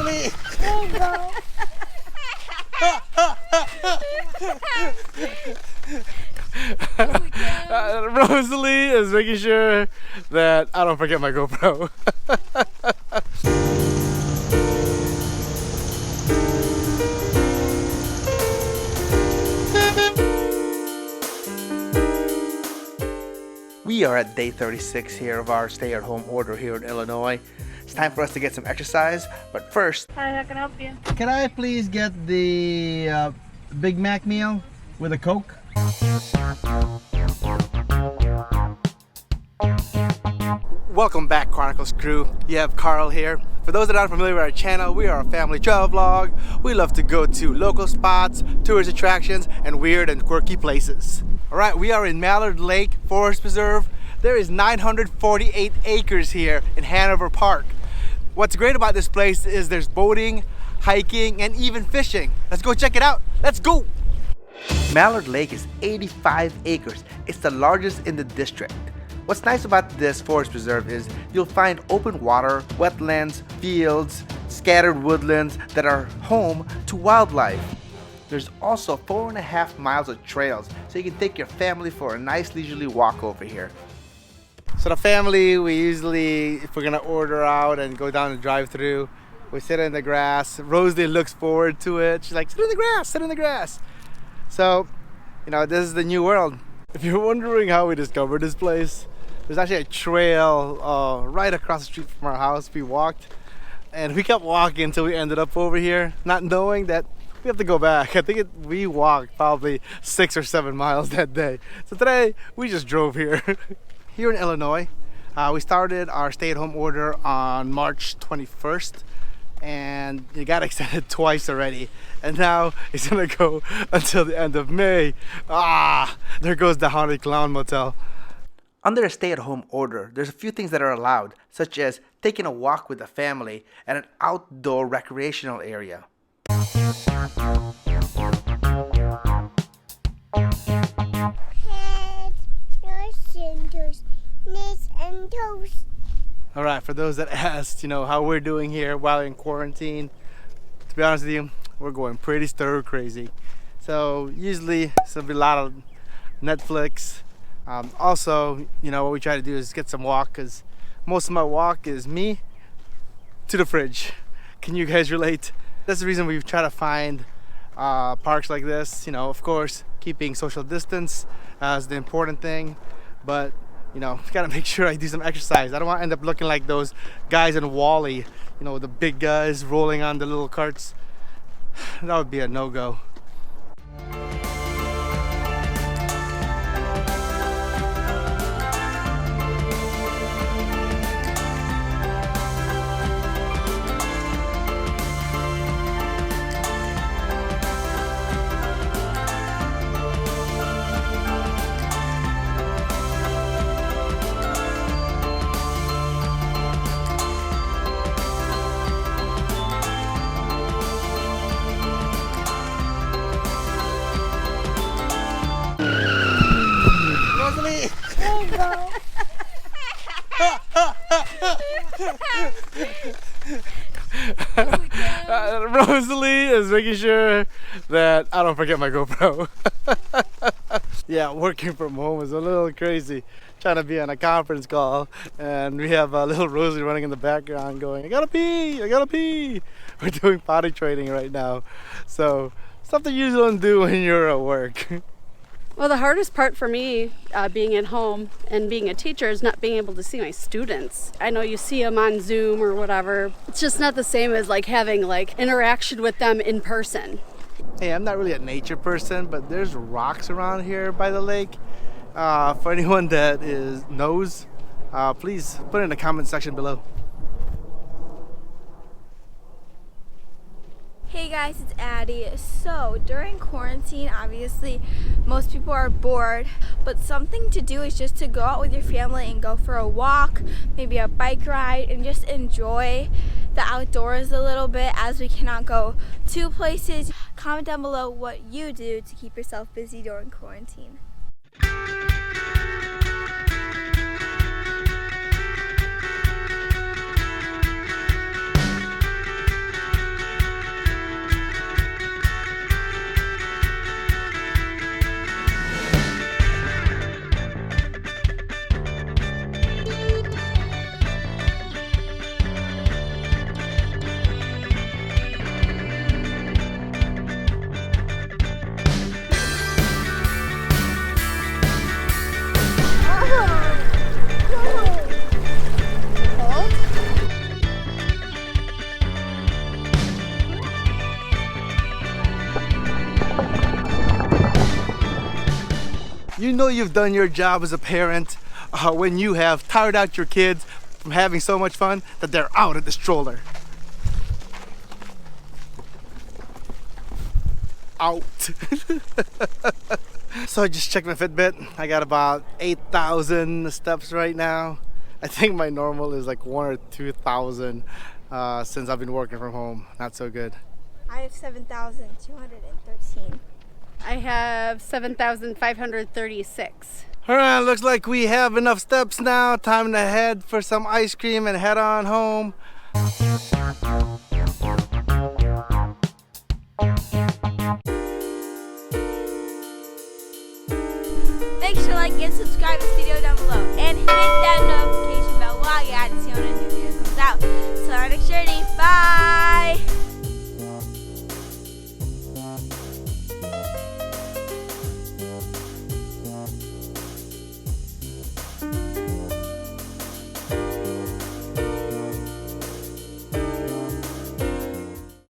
Rosalie! There you go. Rosalie is making sure that I don't forget my GoPro. We are at day 36 here of our stay-at-home order here in Illinois. It's time for us to get some exercise, but first... Hi, how can I help you? Can I please get the Big Mac meal with a Coke? Welcome back, Chronicles crew. You have Carl here. For those that aren't familiar with our channel, we are a family travel vlog. We love to go to local spots, tourist attractions, and weird and quirky places. Alright, we are in Mallard Lake Forest Preserve. There is 948 acres here in Hanover Park. What's great about this place is there's boating, hiking, and even fishing. Let's go check it out. Let's go! Mallard Lake is 85 acres. It's the largest in the district. What's nice about this forest preserve is you'll find open water, wetlands, fields, scattered woodlands that are home to wildlife. There's also 4.5 miles of trails, so you can take your family for a nice leisurely walk over here. So the family, we usually, if we're gonna order out and go down the drive-thru, we sit in the grass. Rosalie looks forward to it. She's like, sit in the grass, sit in the grass. So, you know, this is the new world. If you're wondering how we discovered this place, there's actually a trail right across the street from our house. We walked, and we kept walking until we ended up over here, not knowing that we have to go back. I think we walked probably 6 or 7 miles that day. So today, we just drove here. Here in Illinois, we started our stay-at-home order on March 21st, and it got extended twice already. And now it's gonna go until the end of May. There goes the Haunted Clown Motel. Under a stay-at-home order, there's a few things that are allowed, such as taking a walk with the family at an outdoor recreational area. Santos, knees and toes. All right, for those that asked, you know, how we're doing here while in quarantine, to be honest with you, we're going pretty stir crazy. So usually there'll be a lot of Netflix. Also, you know, what we try to do is get some walk, because most of my walk is me to the fridge. Can you guys relate? That's the reason we've tried to find parks like this. You know, of course, keeping social distance is the important thing. But, you know, gotta make sure I do some exercise. I don't want to end up looking like those guys in Wall-E, you know, the big guys rolling on the little carts. That would be a no-go. There you go. Rosalie is making sure that I don't forget my GoPro. Yeah, working from home is a little crazy. Trying to be on a conference call, and we have a little Rosalie running in the background going, I gotta pee, I gotta pee. We're doing potty training right now. So, something you don't do when you're at work. Well, the hardest part for me being at home and being a teacher is not being able to see my students. I know you see them on Zoom or whatever. It's just not the same as like having like interaction with them in person. Hey, I'm not really a nature person, but there's rocks around here by the lake. For anyone that knows, please put it in the comment section below. Hey guys, it's Addie. So during quarantine, obviously most people are bored, but something to do is just to go out with your family and go for a walk, maybe a bike ride, and just enjoy the outdoors a little bit as we cannot go to places. Comment down below what you do to keep yourself busy during quarantine. know you've done your job as a parent when you have tired out your kids from having so much fun that they're out at the stroller. Out. So I just checked my Fitbit. I got about 8,000 steps right now. I think my normal is like 1,000 or 2,000 since I've been working from home. Not so good. I have 7,213. I have 7,536. All right, looks like we have enough steps now. Time to head for some ice cream and head on home. Make sure to like and subscribe to this video down below. And hit that notification bell while you're at it to see when a new video comes out. Till our next journey. Bye!